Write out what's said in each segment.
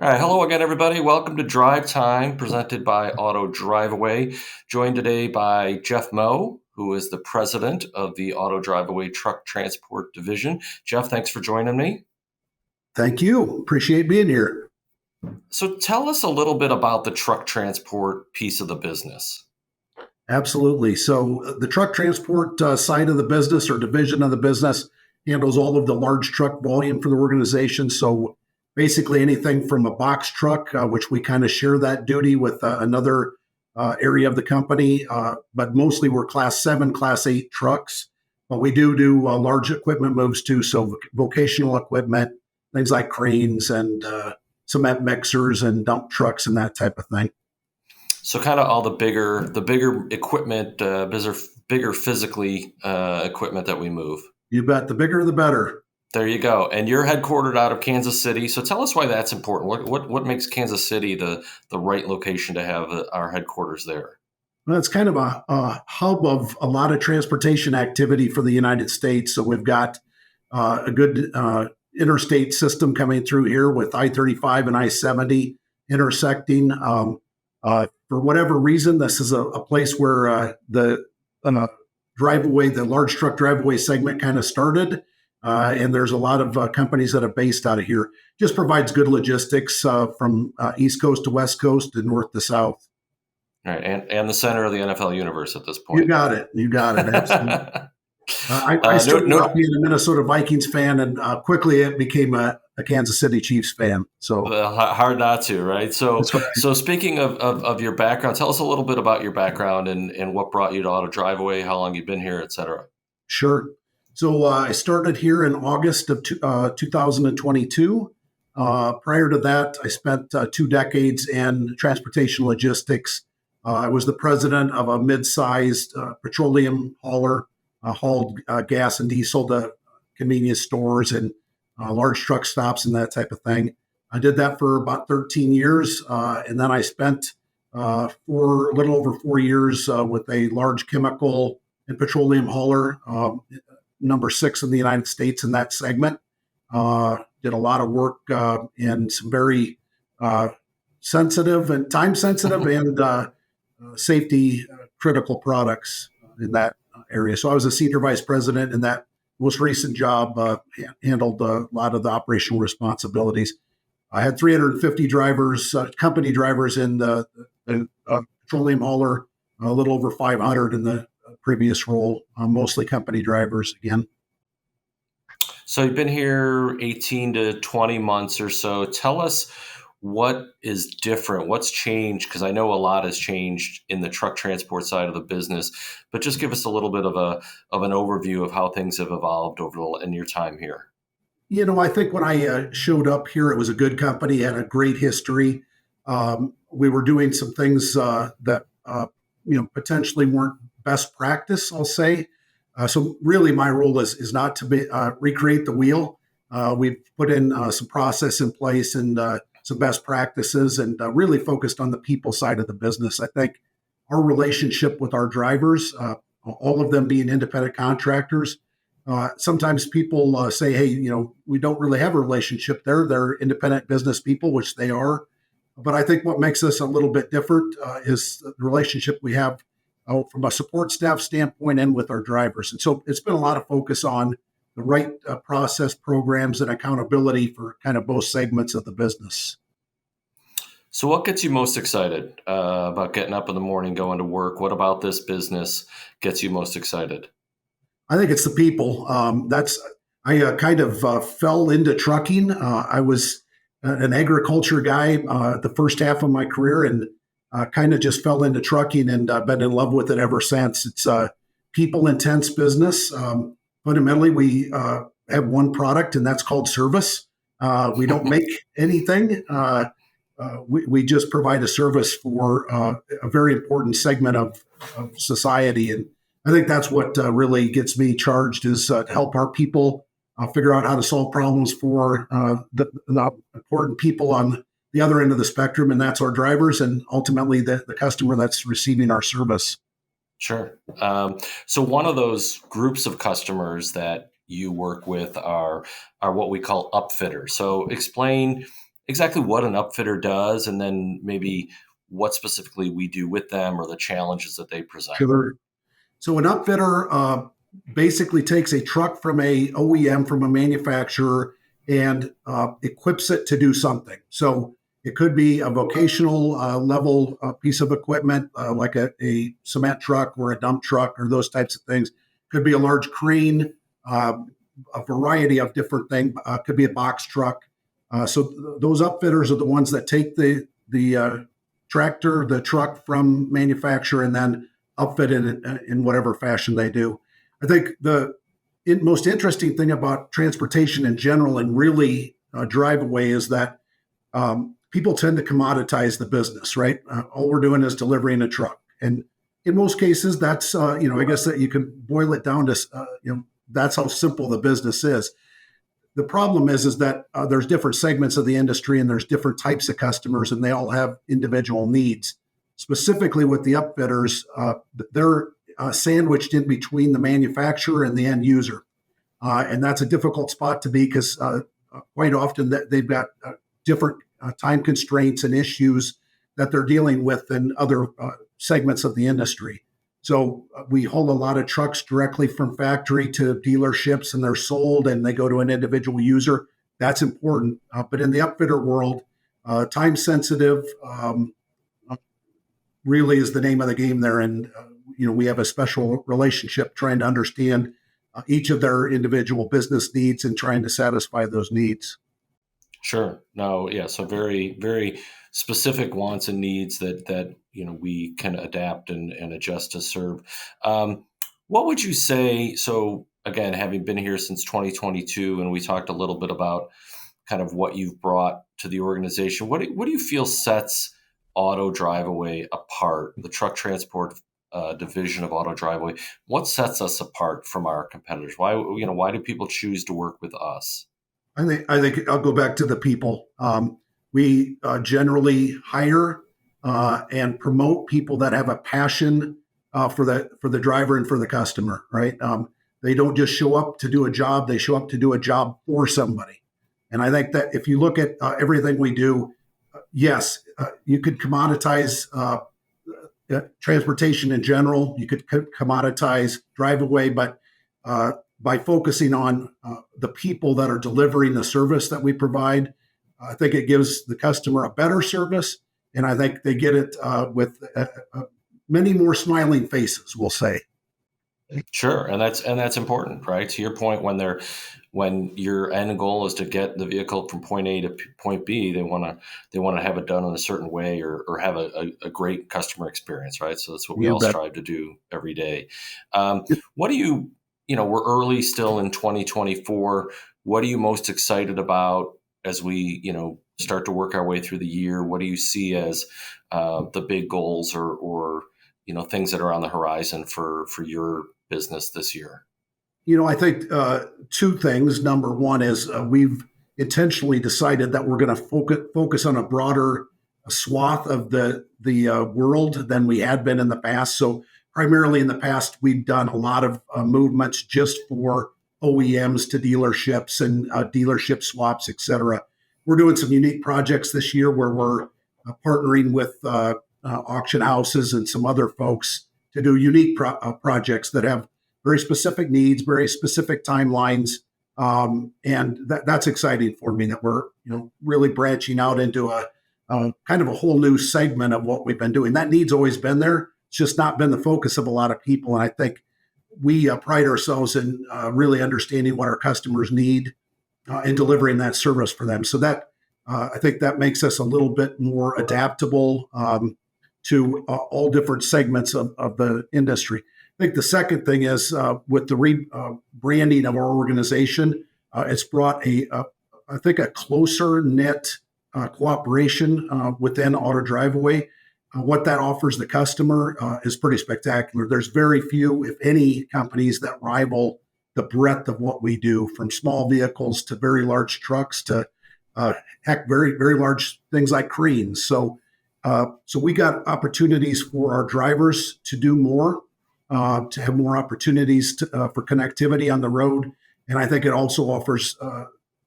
All right, hello again, everybody. Welcome to Drive Time, presented by Auto Driveaway. Joined today by Jeff Moe, who is the president of the Auto Driveaway Truck Transport Division. Jeff, thanks for joining me. Thank you. Appreciate being here. So, tell us a little bit about the truck transport piece of the business. Absolutely. So, the truck transport side of the business or division of the business handles all of the large truck volume for the organization. So, basically, anything from a box truck, which we kind of share that duty with another area of the company, but mostly we're class 7, class 8 trucks. But we do large equipment moves too. So, vocational equipment, things like cranes and cement mixers and dump trucks and that type of thing. So, kind of all the bigger equipment, bigger physically equipment that we move. You bet. The bigger, the better. There you go. And you're headquartered out of Kansas City. So tell us why that's important. What makes Kansas City the right location to have our headquarters there? Well, it's kind of a hub of a lot of transportation activity for the United States. So we've got a good interstate system coming through here with I-35 and I-70 intersecting. For whatever reason, this is a place where the driveway, the large truck driveway segment kind of started. And there's a lot of companies that are based out of here. Just provides good logistics from East Coast to West Coast and north to south. Right, and the center of the NFL universe at this You point. got it. You got it. Absolutely. I No, started no, off being a Minnesota Vikings fan, and quickly it became a Kansas City Chiefs fan. So hard not to, right? So, that's right. so speaking of your background, tell us a little bit about your background and what brought you to Auto Driveaway, how long you've been here, et cetera. Sure. So I started here in August of 2022. Prior to that, I spent 2 decades in transportation logistics. I was the president of a mid-sized petroleum hauler, hauled gas and diesel to convenience stores and large truck stops and that type of thing. I did that for about 13 years, and then I spent for a little over 4 years with a large chemical and petroleum hauler, number 6 in the United States in that segment. Did a lot of work in some very sensitive and time sensitive and safety critical products in that area. So I was a senior vice president in that most recent job, handled a lot of the operational responsibilities. I had 350 drivers, company drivers in the petroleum hauler, a little over 500 in the previous role, mostly company drivers again. So you've been here 18 to 20 months or so. Tell us what is different, what's changed, because I know a lot has changed in the truck transport side of the business, but just give us a little bit of an overview of how things have evolved in your time here. I think when I showed up here, it was a good company, had a great history. We were doing some things that potentially weren't best practice, I'll say. So really, my role is not to recreate the wheel. We've put in some process in place and some best practices, and really focused on the people side of the business. I think our relationship with our drivers, all of them being independent contractors. Sometimes people say, "Hey, we don't really have a relationship there. They're independent business people," which they are. But I think what makes us a little bit different is the relationship we have from a support staff standpoint and with our drivers. And so it's been a lot of focus on the right process, programs, and accountability for kind of both segments of the business. So, what gets you most excited about getting up in the morning, going to work? What about this business gets you most excited? I think it's the people. I kind of fell into trucking. I was an agriculture guy the first half of my career, and kind of just fell into trucking, and been in love with it ever since. It's a people intense business. Fundamentally, we have one product, and that's called service. We don't make anything. We just provide a service for a very important segment of society. And I think that's what really gets me charged is to help our people figure out how to solve problems for the important people on the other end of the spectrum, and that's our drivers and ultimately the customer that's receiving our service. Sure. So one of those groups of customers that you work with are what we call upfitters. So explain exactly what an upfitter does, and then maybe what specifically we do with them or the challenges that they present. Sure. So an upfitter basically takes a truck from a OEM, from a manufacturer, and equips it to do something. So it could be a vocational level piece of equipment, like a cement truck or a dump truck or those types of things. Could be a large crane, uh, a variety of different things. Could be a box truck. Those upfitters are the ones that take the tractor, the truck from manufacturer, and then outfit it in whatever fashion they do. I think the most interesting thing about transportation in general, and really Driveaway, is that people tend to commoditize the business, right? All we're doing is delivering a truck, and in most cases, that's I guess that you can boil it down to that's how simple the business is. The problem is that there's different segments of the industry and there's different types of customers, and they all have individual needs. Specifically with the upfitters, they're sandwiched in between the manufacturer and the end user, and that's a difficult spot to be because quite often they've got different time constraints and issues that they're dealing with than other segments of the industry. So we haul a lot of trucks directly from factory to dealerships, and they're sold and they go to an individual user. That's important. But in the upfitter world, time sensitive really is the name of the game there. And, we have a special relationship trying to understand each of their individual business needs and trying to satisfy those needs. Sure. No, yeah. So very, very specific wants and needs that we can adapt and adjust to serve. What would you say? So again, having been here since 2022, and we talked a little bit about kind of what you've brought to the organization. What do you feel sets Auto Driveaway apart? The truck transport division of Auto Driveaway. What sets us apart from our competitors? Why do people choose to work with us? I think I'll go back to the people. We generally hire and promote people that have a passion for the driver and for the customer. Right? They don't just show up to do a job; they show up to do a job for somebody. And I think that if you look at everything we do, yes, you could commoditize transportation in general. You could commoditize Driveaway, but by focusing on the people that are delivering the service that we provide, I think it gives the customer a better service, and I think they get it with many more smiling faces. We'll say. Sure, and that's important, right? To your point, when your end goal is to get the vehicle from point A to point B, they want to have it done in a certain way or have a great customer experience, right? So that's what we You all bet. strive to do every day. What do we're early still in 2024. What are you most excited about as we start to work our way through the year? What do you see as the big goals or things that are on the horizon for your business this year? I think two things. Number one is we've intentionally decided that we're going to focus on a broader swath of the world than we had been in the past. So primarily in the past, we've done a lot of movements just for OEMs to dealerships and dealership swaps, et cetera. We're doing some unique projects this year where we're partnering with auction houses and some other folks to do unique projects that have very specific needs, very specific timelines, and that's exciting for me. That we're really branching out into a kind of a whole new segment of what we've been doing. That need's always been there. It's just not been the focus of a lot of people, and I think we pride ourselves in really understanding what our customers need and delivering that service for them. So that I think that makes us a little bit more adaptable to all different segments of the industry. I think the second thing is with the rebranding of our organization, it's brought I think, a closer knit cooperation within Auto Driveaway. What that offers the customer is pretty spectacular. There's very few, if any, companies that rival the breadth of what we do, from small vehicles to very large trucks to very very large things like cranes. So we got opportunities for our drivers to do more, to have more opportunities for connectivity on the road. And I think it also offers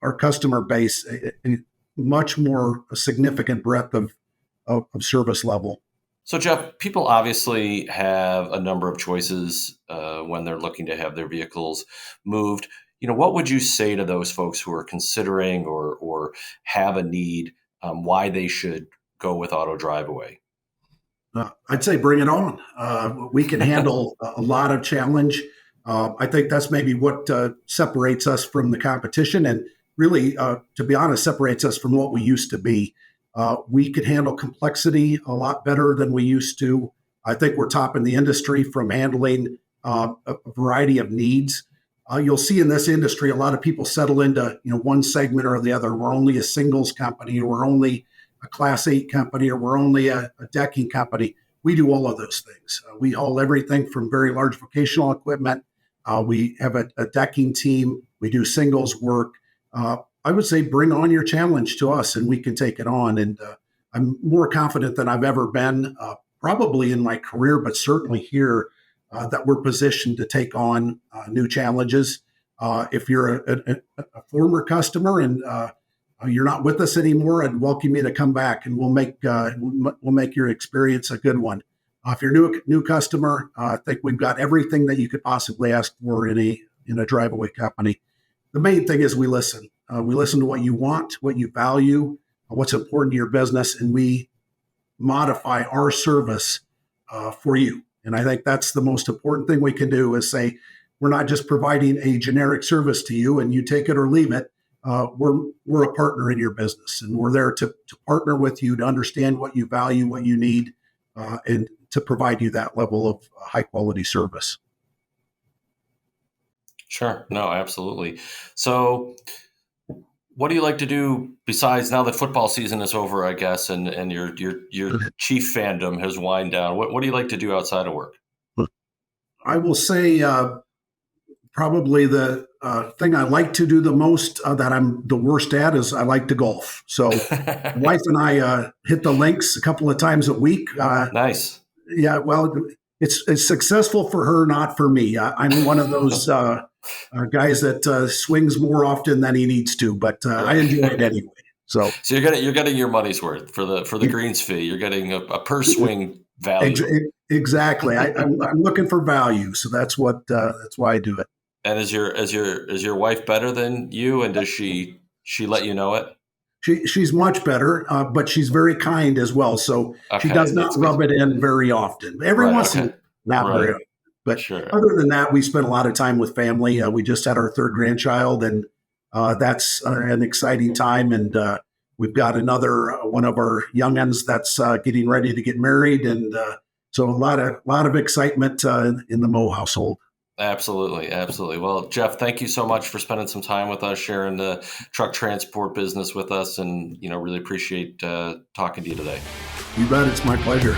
our customer base much more a significant breadth of service level. So, Jeff, people obviously have a number of choices when they're looking to have their vehicles moved. What would you say to those folks who are considering or have a need, why they should go with Auto Driveaway? I'd say bring it on. We can handle a lot of challenge. I think that's maybe what separates us from the competition, and really, to be honest, separates us from what we used to be. We could handle complexity a lot better than we used to. I think we're top in the industry from handling a variety of needs. You'll see in this industry a lot of people settle into one segment or the other. We're only a singles company, or we're only a Class 8 company, or we're only a decking company. We do all of those things. We haul everything from very large vocational equipment. We have a decking team. We do singles work. I would say bring on your challenge to us and we can take it on. And I'm more confident than I've ever been, probably in my career, but certainly here, that we're positioned to take on new challenges. If you're a former customer and you're not with us anymore, I'd welcome you to come back, and we'll make your experience a good one. If you're a new customer, I think we've got everything that you could possibly ask for in a driveway company. The main thing is we listen. We listen to what you want, what you value, what's important to your business, and we modify our service for you. And I think that's the most important thing we can do is say, we're not just providing a generic service to you and you take it or leave it. We're a partner in your business, and we're there to partner with you to understand what you value, what you need, and to provide you that level of high quality service. Sure. No, absolutely. So, what do you like to do besides now that football season is over, I guess, and your Chief fandom has wind down? What do you like to do outside of work? I will say probably the thing I like to do the most that I'm the worst at is I like to golf. So, wife and I hit the links a couple of times a week. Nice. Yeah, well, it's successful for her, not for me. I'm one of those guys that swings more often than he needs to, but I enjoy it anyway. So, So you're getting your money's worth for the greens fee. You're getting a per swing value. exactly. I'm looking for value, so that's why I do it. And is your wife better than you? And does she let you know it? She's much better, but she's very kind as well. So she Okay, does not that's rub good. it in very often. Every Right. once in a Okay. while, not very Right. often. But Sure. other than that, we spend a lot of time with family. We just had our third grandchild, and that's an exciting time. And we've got another one of our youngins that's getting ready to get married, and so a lot of excitement in the Moe household. Absolutely. Absolutely. Well, Jeff, thank you so much for spending some time with us, sharing the truck transport business with us, and really appreciate talking to you today. You bet, it's my pleasure.